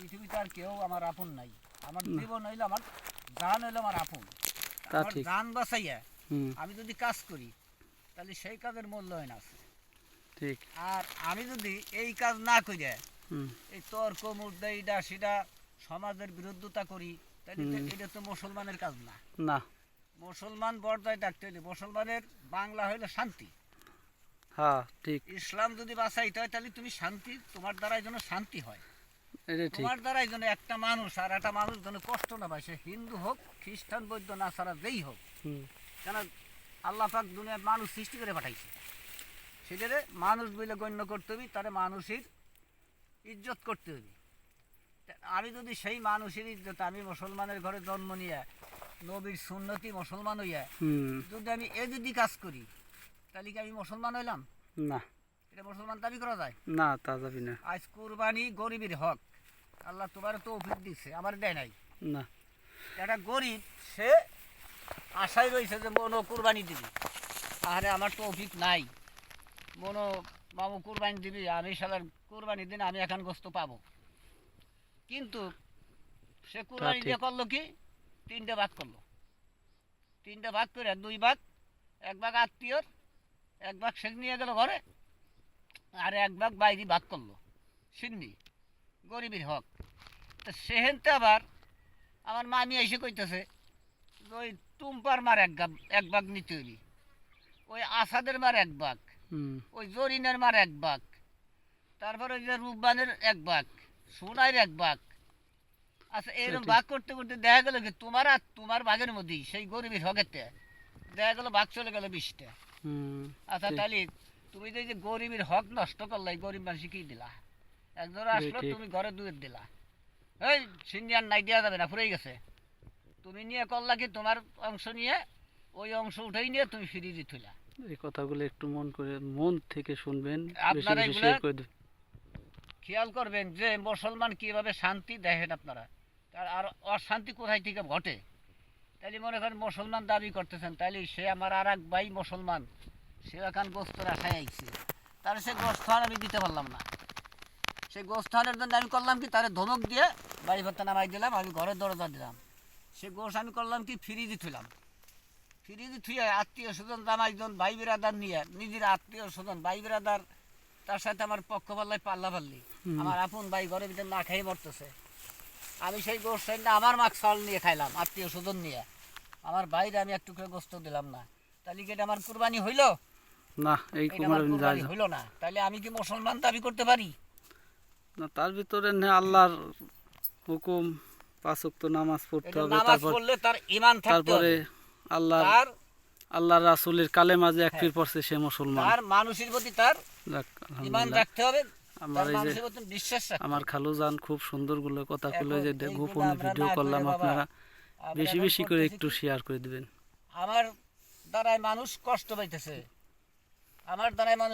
পৃথিবীতে আর কেউ আমার আপন নাই। আমার জীবন হইলো আমার জান হইলো আমার আপন। তা আমার ঠিক। জান বাঁচাইয়া হুম, আমি যদি কাজ করি তাহলে সেই কাজের মূল্যায়ন আছে। ঠিক। আর আমি যদি এই কাজ না করিয়া হুম, এই তর্ক মুদ্রা এইটা সেটা সমাজের বিরুদ্ধতা করি তাহলে তো এটা তো মুসলমানের কাজ না। না। মুসলমান বর্দায় ডাকতে হইলে মুসলমানের বাংলা হইলো শান্তি। হ্যাঁ, ঠিক। ইসলাম যদি বাঁচাইতে হয় তাহলে তুমি শান্তি, তোমার দ্বারাই যেন শান্তি হয়, এটা ঠিক। তোমার দ্বারাই যেন একটা মানুষ আর একটা মানুষ যেন কষ্ট না পায়, সে হিন্দু হোক খ্রিস্টান বৌদ্ধ না ছাড়া যেই হোক। হুম, কেন আল্লাহ পাক দুনিয়ার মানুষ সৃষ্টি করে পাঠাইছে, সেটারে মানুষ বলে গণ্য করতে হবে, তারে মানুষের ইজ্জত করতে হবে। আমি যদি সেই মানুষের ইজ্জত, আমি মুসলমানের ঘরে জন্ম নিয়ে নবীর সুন্নতি মুসলমান হইয়া হুম, যদি আমি এ যদি কাজ করি তাহলে কি আমি মুসলমান হইলাম? না, এটা মুসলমান দাবি করা যায়? না, তা যাবি না। আজ কুরবানি গরিবের হক, আল্লাহ তোমার তো অফিস দিচ্ছে, আমার দেয় নাই। না, একটা গরিব সে আশায় রয়েছে যে মনো কুরবানি দিবি, আরে আমার তো অফিস নাই, মনো মামু কুরবানি দিবি, আমি শালার কুরবানি দিন আমি এখন গোস্ত পাবো। কিন্তু সে কুরবানি ঠিক। দিয়ে করলো কি, তিনটে ভাগ করলো। তিনটে ভাগ করে দুই ভাগ, এক ভাগ আত্মীয়র, এক ভাগ সে নিয়ে গেল ঘরে, আর এক ভাগ বাইরে ভাগ করলো সিন্নি, গরিবের হক। তা সেহেনতে আবার আমার মামি এসে কইতেছে যে ওই টুম্পার মার এক ভাগ নিতে হইবি, ওই আসাদের মার এক ভাগ, হুম, ওই জরিনের মার এক ভাগ, তারপর ওই যে রূপবানের এক ভাগ, সোনাইয়ের এক ভাগ। আচ্ছা এরকম ঠিক। ভাগ করতে করতে দেখা গেল কি তোমার আর তোমার ভাগের মধ্যেই সেই গরিবের হকের দেখা গেল ভাগ চলে গেল 20টা। হুম, আচ্ছা ঠিক। তাহলে তুমি যে এই যে গরিবের হক নষ্ট করলে, এই গরিব মানুষ কি দিলা? একজন আসলো ঠিক। তুমি ঘরে দুধ দিলা, এই সিনিয়র নাই দেওয়া যাবে না, ফুরেই গেছে। তুমি নিয়ে করলা কি তোমার অংশ নিয়ে, ওই অংশ উঠেই নিয়ে তুমি ফিরিয়ে দিয়ে থইলা। এই কথাগুলো একটু মন থেকে শুনবেন, বেশি আপনারা বেশি এগুলা শেয়ার করে দেবেন। খেয়াল করবেন যে মুসলমান কিভাবে শান্তি দেখেন আপনারা, আর অশান্তি কোথায় থেকে ঘটে। তাইলে মনে করেন মুসলমান দাবি করতেছেন, তাইলে সে আমার আর এক ভাই মুসলমান, সে এখন গোস্তর আশায় আইছে, তাহলে সে গোস্ত আর আমি দিতে পারলাম না। সেই গোস্ত আনার জন্য আমি করলাম কি, তারে ধমক দিয়ে বাড়ি ভাতটা নামাই দিলাম, আমি ঘরের দরজা দিলাম। সে গোস আমি করলাম কি, ফ্রিজে থুইলাম। ফ্রিজে থুয়ে আত্মীয় স্বজন জামাইজন ভাই বিরাদার নিয়ে, নিজের আত্মীয় স্বজন ভাই বিরাদার, তার সাথে আমার পক্ষ পাল্লাই পাল্লা পাল্লি, হুম, আমার আপন ভাই ঘরের ভিতরে না খেয়ে মরতেছে। আমি সেই গোস্ত আমার মাছ চাল নিয়ে খাইলাম আত্মীয় স্বজন নিয়ে, আমার বাইরে আমি একটু করে গোস্ত দিলাম না, তাহলে কি এটা আমার কুরবানি হইল? না, এই এটা আমার কুরবানি কুরবানি যায় হইল না। তাহলে আমি কি মুসলমান দাবি করতে পারি? না। তার ভিতরে আল্লাহর হুকুম, 5 ওয়াক্ত নামাজ পড়তে এটা হবে, নামাজ তারপর পড়লে তার ঈমান থাকতে তারপরে হবে, আল্লাহর তার রাসূলের কালেমা যে এক হ্যাঁ, পীর পড়ছে সে মুসলমান। তার মানুষের প্রতি তার যাক, ঈমান আলহামদুলিল্লাহ। রাখতে হবে, আমার তার এই যে মানুষের প্রতি বিশ্বাস রাখতে আমার হবে। খালুজান খুব সুন্দরগুলো কথা কইলো, এখন যে এইগুলো গোপনে আমরা ভিডিও না করলাম, করে বাবা, আপনারা আমরা বেশি এখন বেশি করে করতেছি একটু কি, শেয়ার করে দিবেন। আমার দ্বারাই মানুষ কষ্ট পাইতেছে, আমার দ্বারাই মানুষ